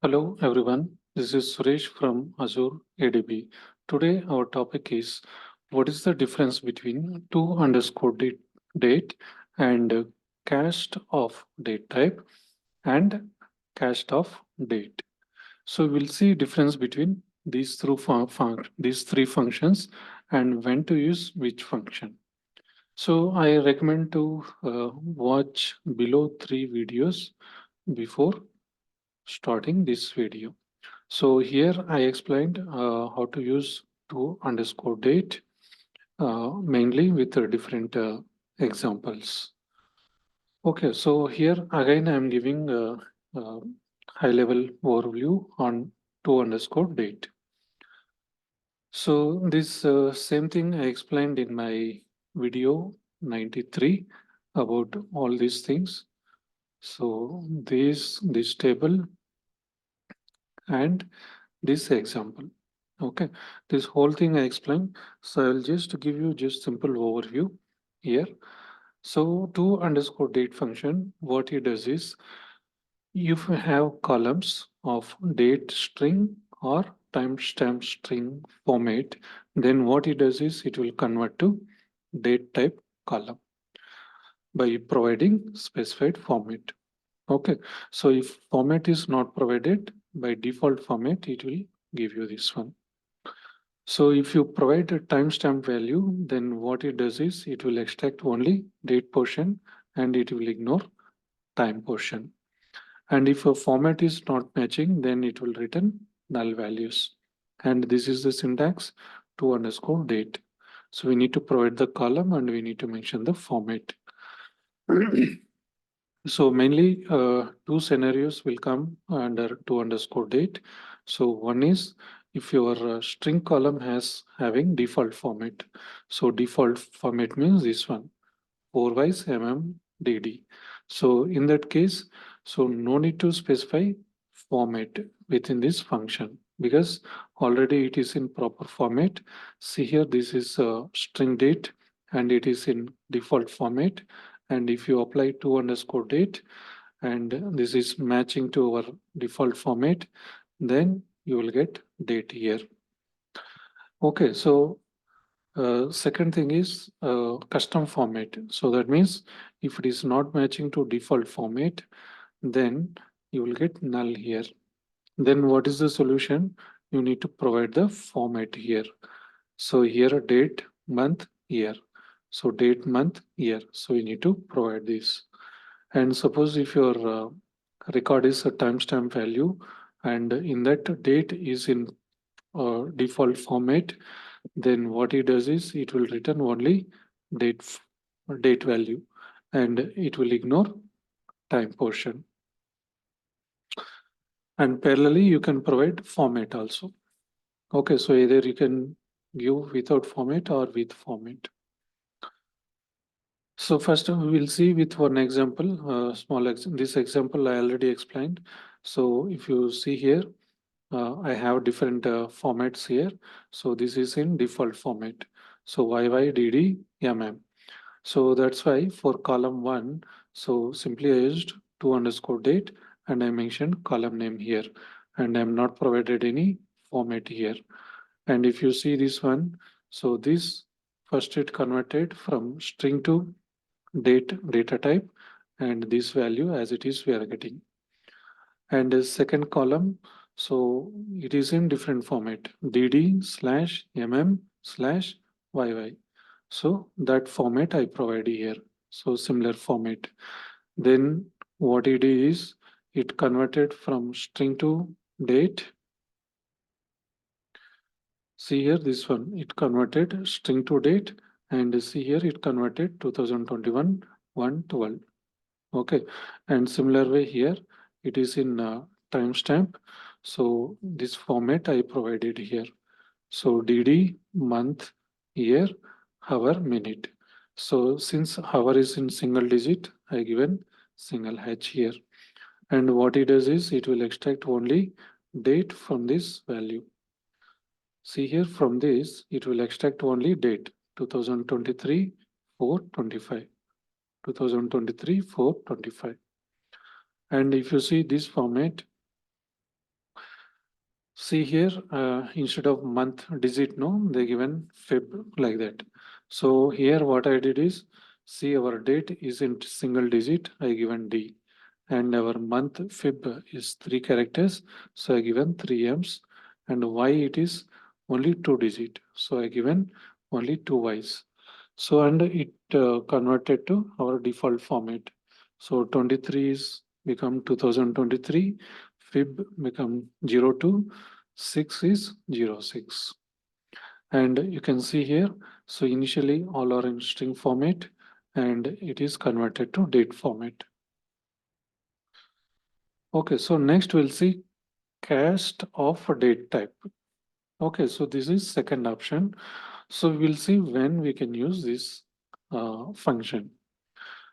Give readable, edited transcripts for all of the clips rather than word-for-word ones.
Hello everyone, this is Suresh from Azure ADB. Today our topic is what is the difference between to_date and cast of date type and cast of date. So we'll see difference between these three functions and when to use which function. So I recommend to watch below three videos before starting this video. So here I explained how to use to_date mainly with different examples. Okay, so here again I'm giving a, high level overview on to_date. So this same thing I explained in my video 93 about all these things. So this table and this example. Okay, this whole thing I explained. So I'll just give you just simple overview here. So to_date function, what it does is if you have columns of date string or timestamp string format, then what it does is it will convert to date type column by providing specified format. Okay, so if format is not provided by default format, it will give you this one. So if you provide a timestamp value, then what it does is it will extract only date portion and it will ignore time portion. And if a format is not matching, then it will return null values. And this is the syntax to_date. So we need to provide the column and we need to mention the format. So mainly two scenarios will come under to_date. So one is if your string column has having default format. So default format means this one, 4 dd. So in that case, so no need to specify format within this function because already it is in proper format. See here, this is string date and it is in default format. And if you apply to_date and this is matching to our default format, then you will get date here. Okay, so second thing is custom format. So that means if it is not matching to default format, then you will get null here. Then what is the solution? You need to provide the format here. So here date, month, year. So date, month, year. So you need to provide this. And suppose if your record is a timestamp value and in that date is in default format, then what it does is it will return only date date value and it will ignore time portion. And parallelly, you can provide format also. Okay, so either you can give without format or with format. So first we will see with one example, this example I already explained. So if you see here, I have different formats here. So this is in default format. So YYDD MM. So that's why for column one, so simply I used to_date and I mentioned column name here and I'm not provided any format here. And if you see this one, so this first it converted from string to data type and this value as it is we are getting. And the second column, so it is in different format dd/mm/yy. So that format I provide here. So similar format. Then what it is, it converted from string to date. See here, this one, it converted string to date and see here it converted 2021 112. Okay, and similar way here, it is in timestamp. So this format I provided here. So DD, month, year, hour, minute. So since hour is in single digit, I given single H here. And what it does is it will extract only date from this value. See here from this, it will extract only date 2023 425. 2023 425. And if you see this format, See here, instead of month digit, no, they given Feb like that. So here what I did is, see our date is in single digit, I given D. And our month Feb is 3 characters, so I given 3 M's. And Y it is only 2 digit, so I given only 2 Y's. So and it converted to our default format. So 23 is become 2023, Feb become 02, 6 is 06. And you can see here, so initially all are in string format and it is converted to date format. Okay, so next we'll see cast of date type. Okay, so this is second option. So we'll see when we can use this function.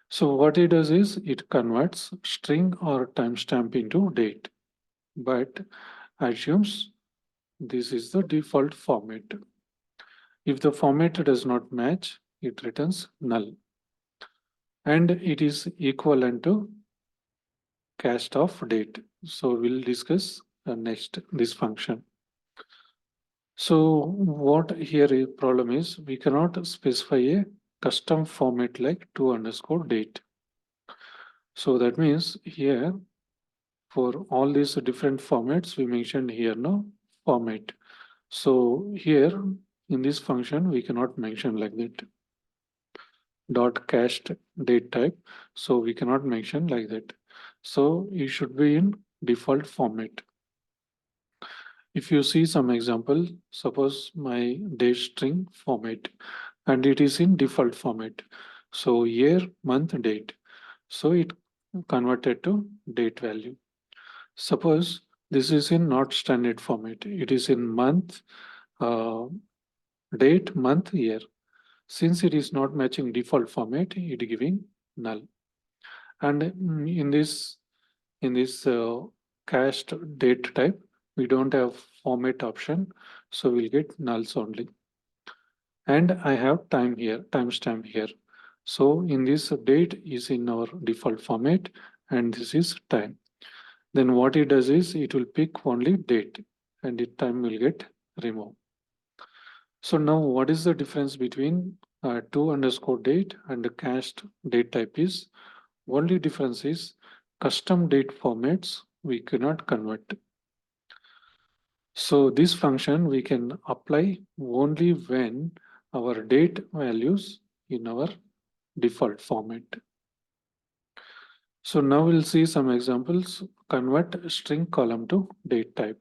So what it does is it converts string or timestamp into date, but assumes this is the default format. If the format does not match, it returns null. And it is equivalent to cast of date. So we'll discuss next this function. So what here is problem is we cannot specify a custom format like to_date. So that means here for all these different formats we mentioned here no format. So here in this function we cannot mention like that dot cast date type. So we cannot mention like that. So it should be in default format. If you see some example, suppose my date string format and it is in default format. So year, month, date. So it converted to date value. Suppose this is in not standard format. It is in month, uh, date, month, year. Since it is not matching default format, it giving null. And in this cast date type, we don't have format option, so we'll get nulls only. And I have time here, timestamp here. So in this date is in our default format, and this is time. Then what it does is it will pick only date, and the time will get removed. So now what is the difference between to_date and the cast date type is only difference is custom date formats we cannot convert. So this function we can apply only when our date values in our default format. So now we'll see some examples. Convert string column to date type.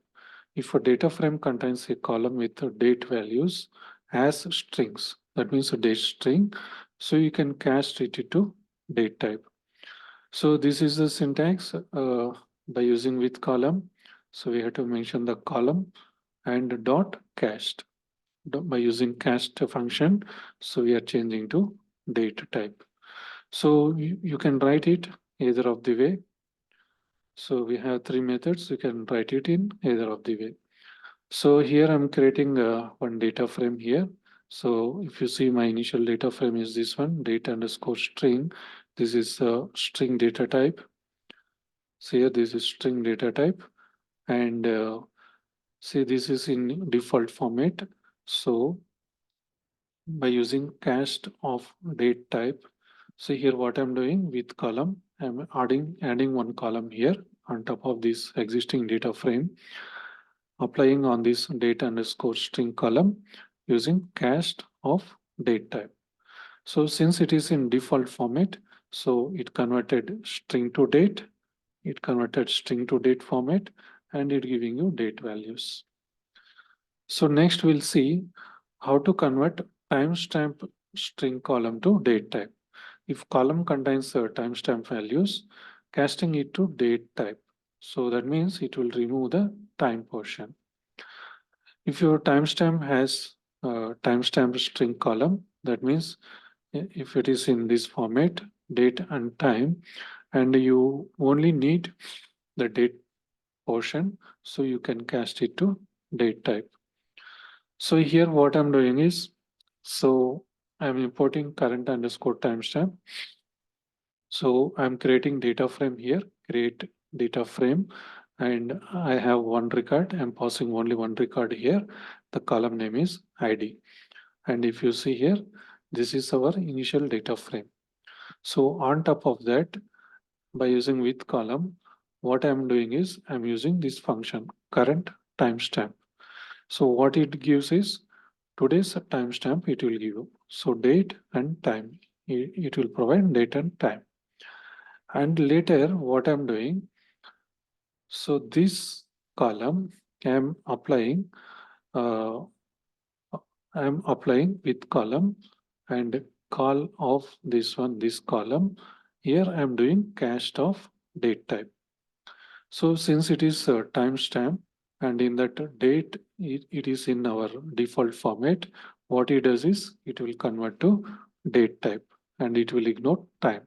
If a data frame contains a column with date values as strings, that means a date string, so you can cast it to date type. So this is the syntax by using with column. So we have to mention the column and dot cast by using cast function. So we are changing to date type. So you can write it either of the way. So we have three methods. You can write it in either of the way. So here I'm creating one data frame here. So if you see my initial data frame is this one, date_string. This is string data type. So here this is string data type. And see this is in default format. So by using cast of date type, see here what I'm doing with column, I'm adding one column here on top of this existing data frame, applying on this date_string column using cast of date type. So since it is in default format, so it converted string to date, it converted string to date format, and it giving you date values. So next we'll see how to convert timestamp string column to date type. If column contains timestamp values, casting it to date type. So that means it will remove the time portion. If your timestamp has timestamp string column, that means if it is in this format, date and time, and you only need the date portion, so you can cast it to date type. So here what I'm doing is, so I'm importing current_timestamp. So I'm creating data frame here, create data frame, and I have one record. I'm passing only one record here. The column name is ID. And if you see here, this is our initial data frame. So on top of that, by using with column, what I'm doing is I'm using this function current timestamp. So what it gives is today's timestamp it will give you. So date and time. It will provide date and time. And later what I'm doing, so this column I'm applying uh, I'm applying with column and call of this one, this column. Here I'm doing cast of date type. So since it is a timestamp and in that date, it is in our default format, what it does is it will convert to date type and it will ignore time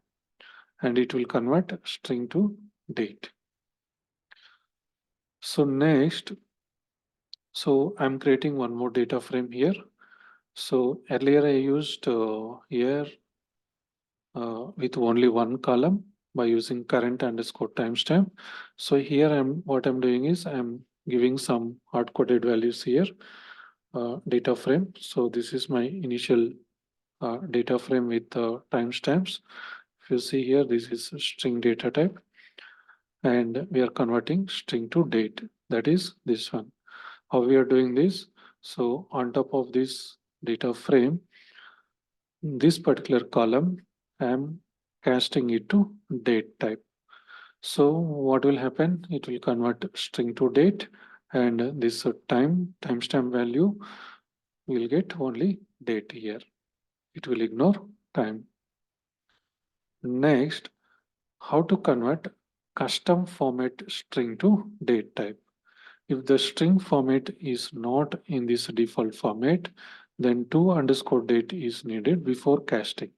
and it will convert string to date. So next, so I'm creating one more data frame here. So earlier I used here with only one column by using current underscore timestamp. So here what I'm doing is I'm giving some hard coded values here, data frame. So this is my initial data frame with timestamps. If you see here, this is a string data type, and we are converting string to date. That is this one. How we are doing this? So on top of this data frame, this particular column, I'm casting it to date type. So what will happen? It will convert string to date, and this timestamp value will get only date here. It will ignore time. Next, how to convert custom format string to date type. If the string format is not in this default format, then to underscore date is needed before casting.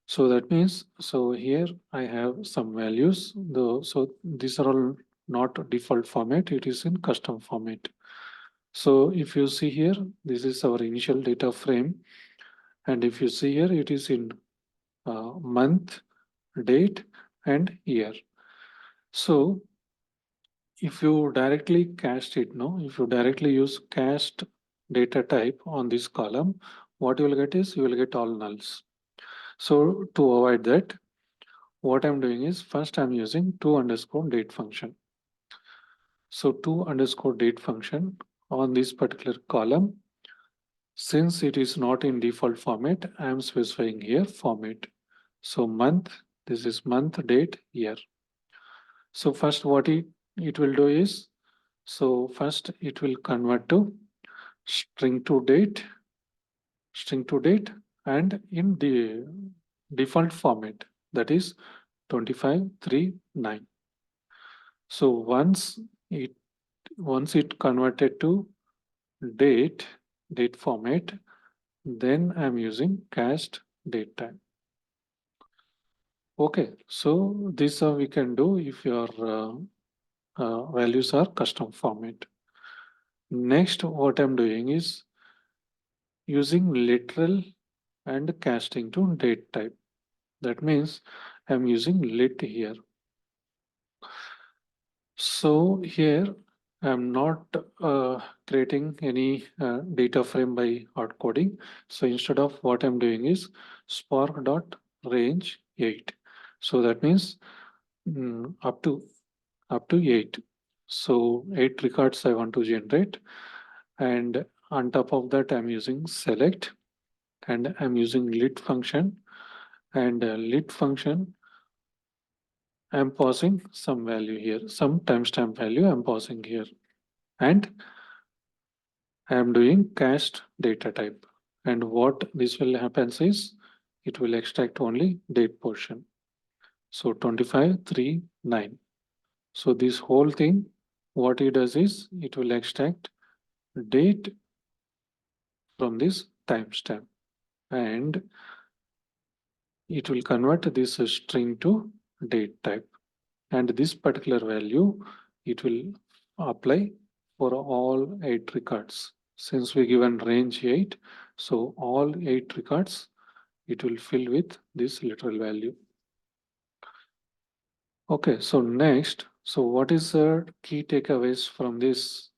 So that means, so here I have some values, though, so these are all not default format, it is in custom format. So if you see here, this is our initial data frame. And if you see here, it is in month, date, and year. So if you directly cast it, no, if you directly use cast data type on this column, what you will get is you will get all nulls. So to avoid that, what I'm doing is first I'm using to underscore date function. So to underscore date function on this particular column, since it is not in default format, I am specifying here format. So month, this is month, date, year. So first what it will do is, so first it will convert to string to date, and in the default format, that is 2539. So once it converted to date format, then I'm using cast date time. Okay, so this we can do if your values are custom format. Next, what I'm doing is using literal and casting to date type. That means I'm using lit here. So here I'm not creating any data frame by hard coding. So instead of what I'm doing is spark dot range 8. So that means up to 8. So 8 records I want to generate, and on top of that I'm using select, and I'm using lit function, and lit function I'm passing some value here, some timestamp value I'm passing here, and I'm doing cast data type. And what this will happens is it will extract only date portion. So 2539. So this whole thing, what it does is it will extract date from this timestamp, and it will convert this string to date type. And this particular value, it will apply for all 8 records. Since we given range 8, so all 8 records, it will fill with this literal value. Okay, so next, So what is the key takeaways from this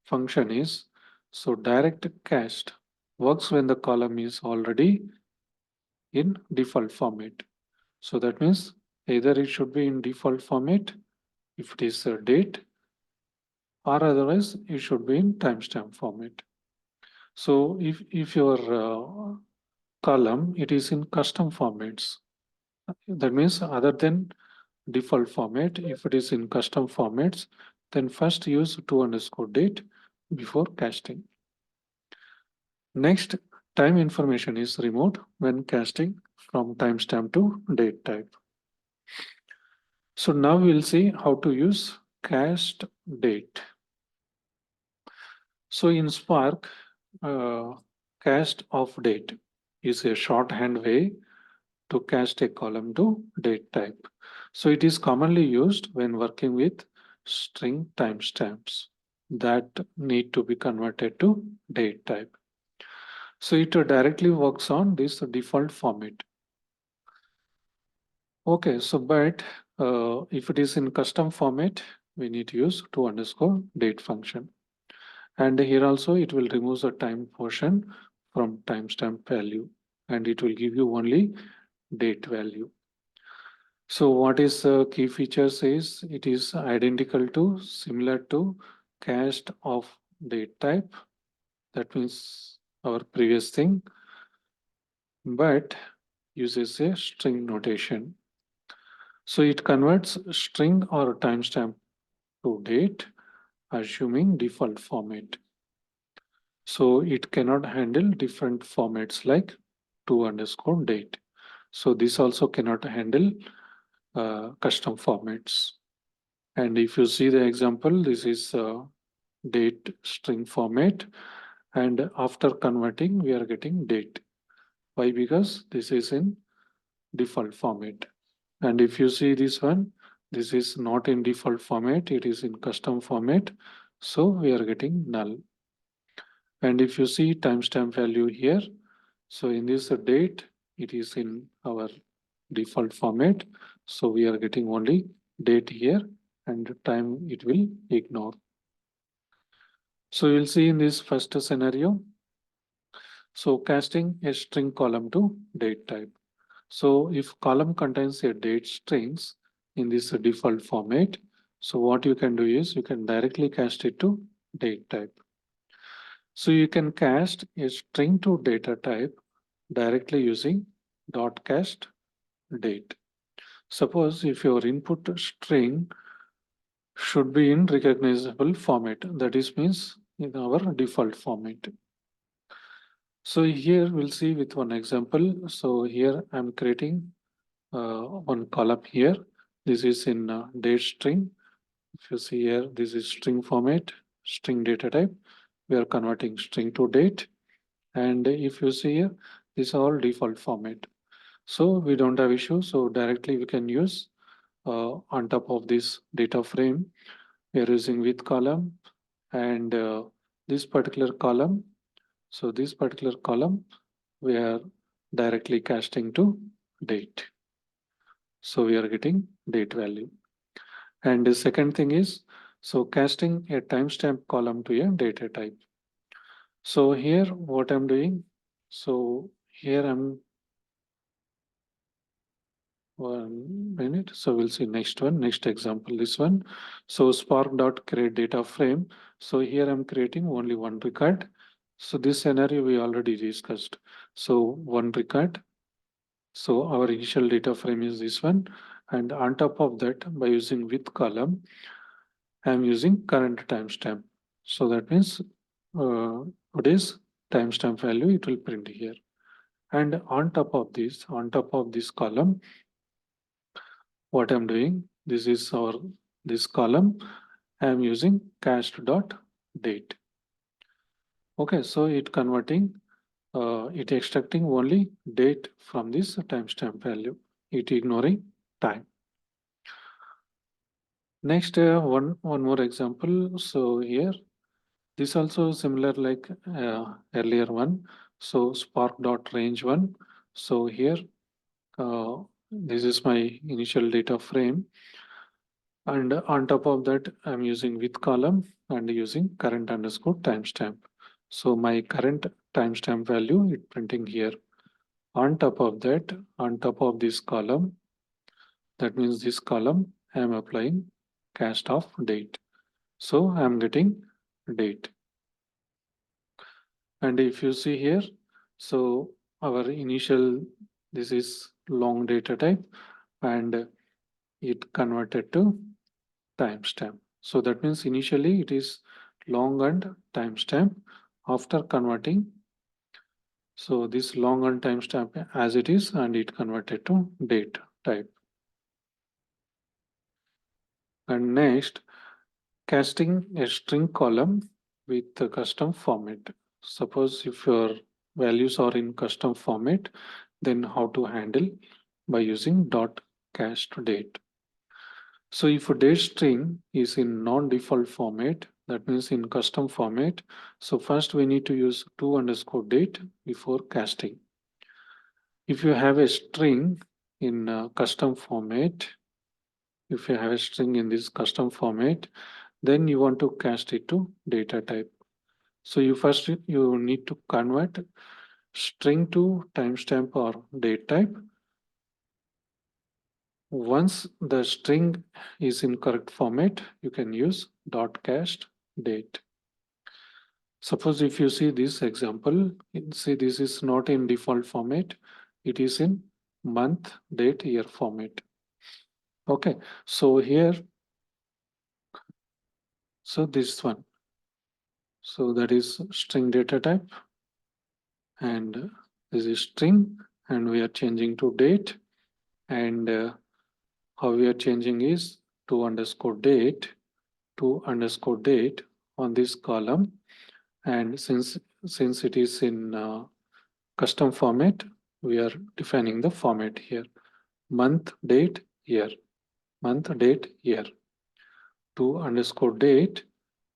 function is, so direct cast works when the column is already in default format. So that means either it should be in default format if it is a date, or otherwise it should be in timestamp format. So if your column it is in custom formats, that means other than default format, if it is in custom formats, then first use to_date before casting. Next, time information is removed when casting from timestamp to date type. So now we'll see how to use cast date. So in Spark, cast of date is a shorthand way to cast a column to date type. So it is commonly used when working with string timestamps that need to be converted to date type. So it directly works on this default format. Okay, so but if it is in custom format, we need to use to_date function. And here also it will remove the time portion from timestamp value, and it will give you only date value. So what is the key features is it is identical to similar to cast of date type. That means our previous thing, but uses a string notation. So it converts string or timestamp to date, assuming default format. So it cannot handle different formats like to_date. So this also cannot handle custom formats. And if you see the example, this is date string format. And after converting, we are getting date. Why? Because this is in default format. And if you see this one, this is not in default format, it is in custom format. So we are getting null. And if you see timestamp value here, so in this date, it is in our default format. So we are getting only date here, and time it will ignore. So you'll see in this first scenario, so casting a string column to date type. So if column contains a date strings in this default format, so what you can do is you can directly cast it to date type. So you can cast a string to data type directly using .cast date. Suppose if your input string should be in recognizable format, that is means in our default format. So here we'll see with one example. So here I'm creating one column here. This is in date string. If you see here, this is string format, string data type. We are converting string to date. And if you see here, these are all default format. So we don't have issue. So directly we can use on top of this data frame, we are using with column and this particular column. So this particular column, we are directly casting to date. So we are getting date value. And the second thing is, so casting a timestamp column to a data type. So here what I'm doing, so here I'm 1 minute. So we'll see next one, next example, this one. So spark.create data frame. So here I'm creating only one record. So this scenario we already discussed. So one record. So our initial data frame is this one. And on top of that, by using with column, I'm using current timestamp. So that means what is timestamp value, it will print here. And on top of this column, what I'm doing, this is this column, I'm using cast.date. Okay, so it converting, it extracting only date from this timestamp value, it ignoring time. Next, one more example. So here, this also similar like earlier one. So spark.range one. So here, this is my initial data frame. And on top of that, I'm using with column and using current underscore timestamp. So my current timestamp value is printing here. On top of that, on top of this column, that means this column, I am applying cast of date. So I am getting date. And if you see here, so our initial, this is long data type and it converted to timestamp. So that means initially it is long and timestamp. After converting, so this long and timestamp as it is, and it converted to date type. And next, casting a string column with a custom format. Suppose if your values are in custom format, then how to handle by using dot cast date. So if a date string is in non-default format, that means in custom format, so first we need to use to underscore date before casting. If you have a string in custom format, if you have a string in this custom format, then you want to cast it to data type. So you need to convert string to timestamp or date type. Once the string is in correct format, you can use dot cast date. Suppose if you see this example, see this is not in default format, it is in month, date, year format. Okay, so here, so this one, so that is string data type, and this is string, and we are changing to date, and how we are changing is to underscore date on this column, and since it is in custom format, we are defining the format here: month, date, year, month, date, year, to underscore date.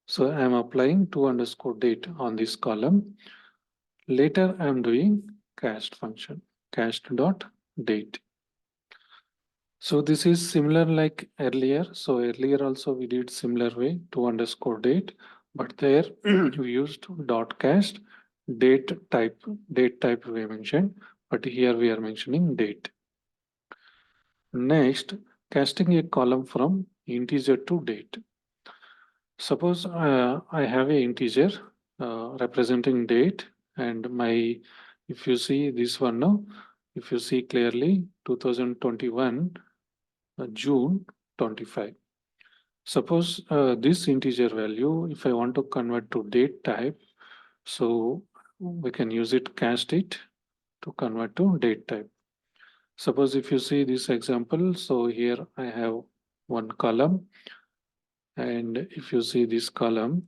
So I am applying to underscore date on this column. Later I am doing cast function, cast dot date. So this is similar like earlier. So earlier also we did similar way to underscore date, but there we used dot cast date type we mentioned, but here we are mentioning date. Next, casting a column from integer to date. Suppose I have a integer representing date, and my, if you see this one now, if you see clearly 2021 June 25. Suppose this integer value, if I want to convert to date type, so we can use it, cast it to convert to date type. Suppose if you see this example, so here I have one column, and if you see this column,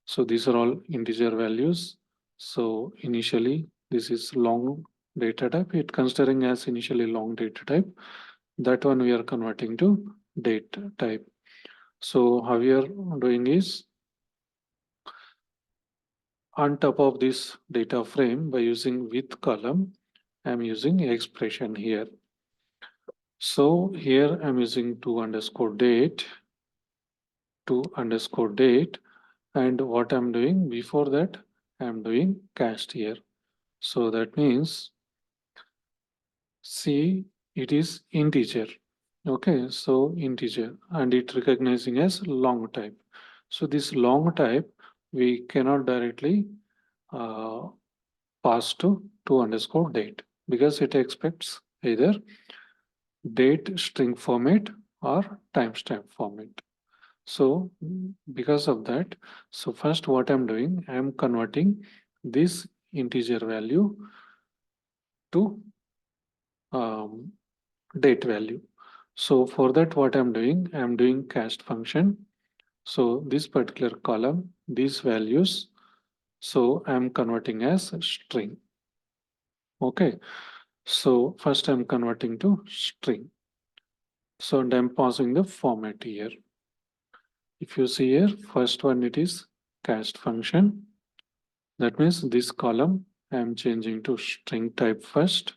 so these are all integer values. So initially this is long data type, it considering as initially long data type. That one we are converting to date type. So how we are doing is, on top of this data frame, by using with column, I'm using expression here. So here I'm using to underscore date, and what I'm doing before that, I'm doing cast here. So that means, see, it is integer. Okay, so integer, and it recognizing as long type. So this long type, we cannot directly uh, pass to underscore date, because it expects either date string format or timestamp format. So because of that, so first what I'm doing, I'm converting this integer value to date value. So for that, what I'm doing cast function. So this particular column, these values, so I'm converting as string. Okay, so first I'm converting to string. So and I'm passing the format here. If you see here, first one, it is cast function. That means this column I'm changing to string type first,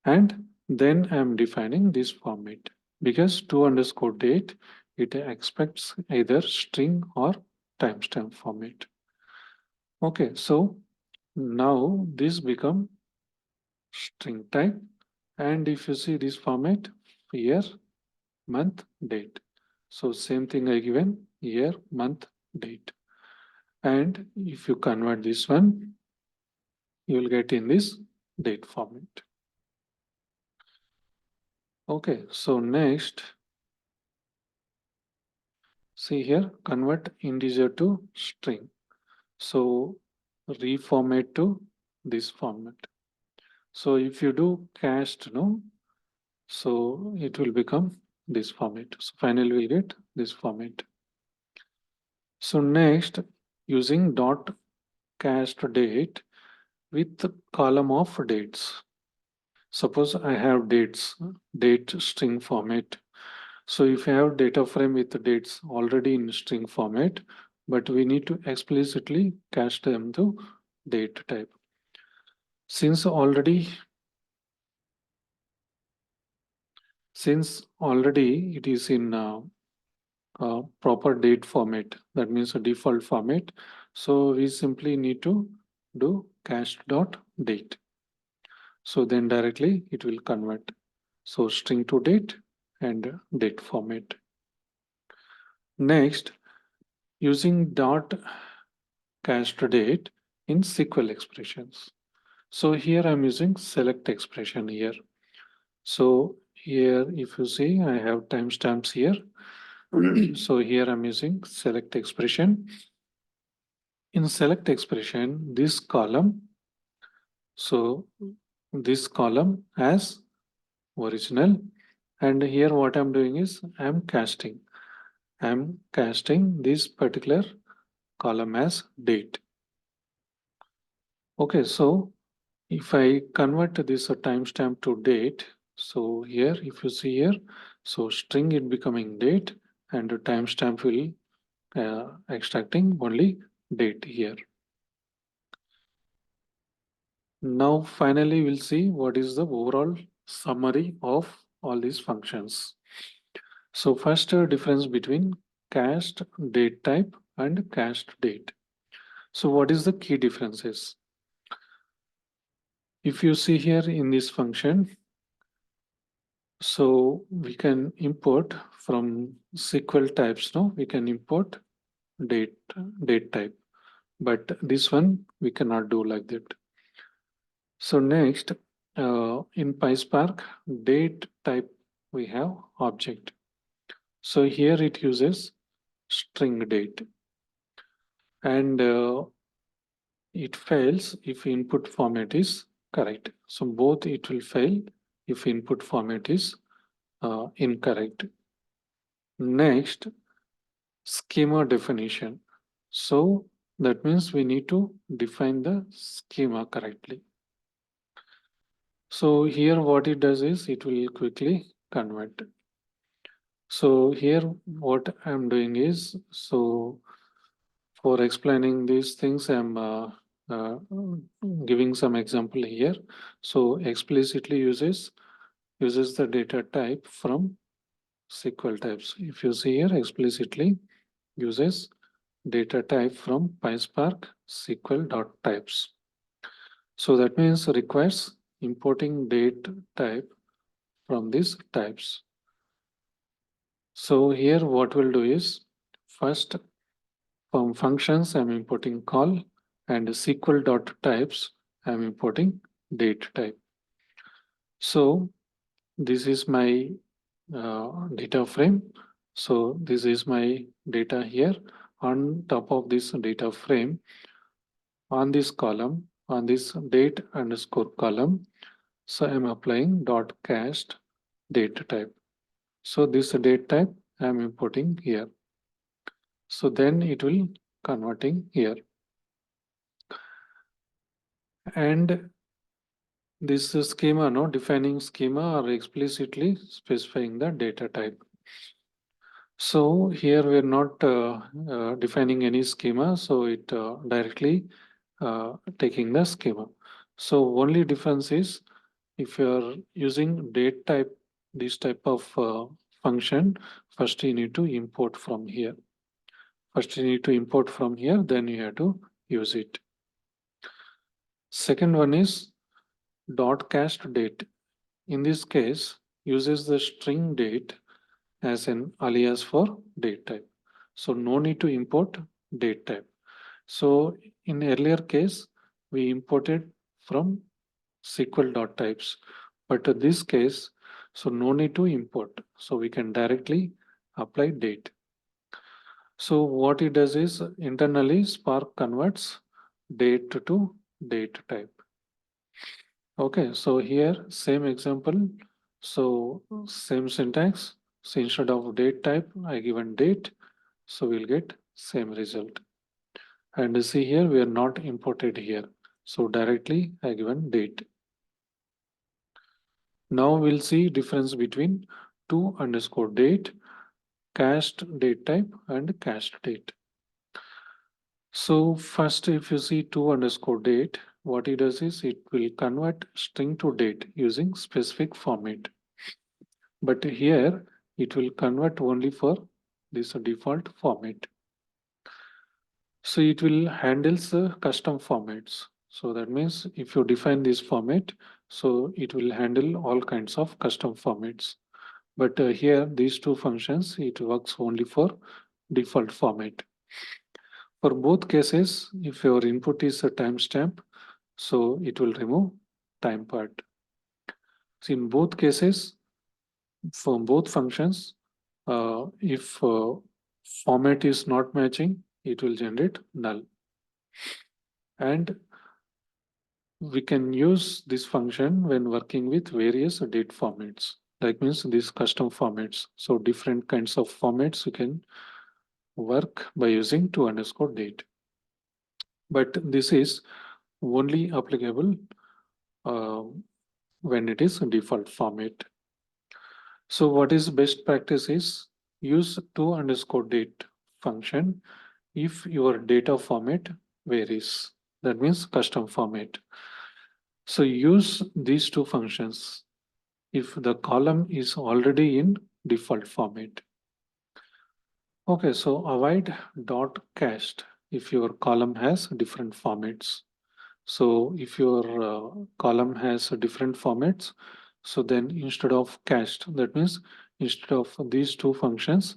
and then I'm defining this format. because to underscore date, it expects either string or timestamp format. Okay, so now this become string type. And if you see this format, year, month, date. So same thing I given year, month, date. And if you convert this one, you will get in this date format. Okay, so next, see here, convert integer to string. So reformat to this format. So if you do cast, no, so it will become this format. So finally we'll get this format. So next, using dot cast date with the column of dates. Suppose I have dates, date string format. So if you have data frame with the dates already in string format, but we need to explicitly cast them to date type. Since already it is in proper date format, that means a default format. So we simply need to do cast dot date. So then directly it will convert. So string to date and date format. Next, using dot cast date in SQL expressions. So here I'm using select expression here. So here, if you see, I have timestamps here. So here I'm using select expression. In select expression, this column, so this column as original, and here what I'm doing is I'm casting this particular column as date. Okay, so if I convert this timestamp to date, so here if you see here, so string it becoming date and the timestamp will extracting only date here. Now finally we'll see what is the overall summary of all these functions. So first difference between cast date type and cast date. So what is the key differences? If you see here in this function, so we can import from SQL types, no? We can import date type, but this one we cannot do like that. So next, in PySpark, date type we have object. So here it uses string date, and it fails if input format is correct. So both it will fail if input format is incorrect. Next, schema definition. So that means we need to define the schema correctly. So here what it does is it will quickly convert. So here what I'm doing is, so for explaining these things, I'm giving some example here. So explicitly uses the data type from SQL types. If you see here, explicitly uses data type from PySpark SQL.types. So that means requires importing date type from these types. So here what we'll do is first from functions I'm importing call and SQL.types I'm importing date type. So this is my data frame. So this is my data here. On top of this data frame, on this column, on this date underscore column, so I'm applying dot cast date type. So this date type I'm importing here. So then it will converting here. And this schema, no, defining schema or explicitly specifying the data type. So here we're not defining any schema, so it directly taking the schema. So only difference is if you're using date type, this type of function, first you need to import from here. First you need to import from here, then you have to use it. Second one is dot cast date. In this case, uses the string date as an alias for date type. So no need to import date type. So in earlier case, we imported from SQL.types, but in this case, so no need to import. So we can directly apply date. So what it does is internally Spark converts date to date type. Okay, so here same example. So same syntax. So instead of date type, I given date. So we'll get same result. And see here, we are not imported here. So directly I given date. Now we'll see difference between to_date, cast date type and cast date. So first, if you see to_date, what it does is it will convert string to date using specific format. But here it will convert only for this default format. So it will handles the custom formats. So that means if you define this format, so it will handle all kinds of custom formats. But here these two functions, it works only for default format. For both cases, if your input is a timestamp, so it will remove time part. So in both cases, for both functions, if format is not matching, it will generate null. And we can use this function when working with various date formats. That means these custom formats. So different kinds of formats you can work by using to_date. But this is only applicable when it is default format. So what is best practice is use to_date function if your data format varies. That means custom format. So use these two functions if the column is already in default format. Okay, so avoid dot cast if your column has different formats. So if your column has different formats, so then instead of cast, that means instead of these two functions,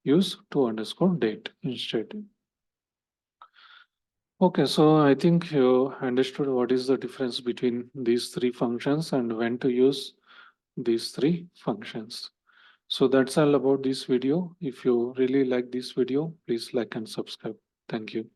use to_date instead. Okay, so I think you understood what is the difference between these three functions and when to use these three functions. So that's all about this video. If you really like this video, please like and subscribe. Thank you.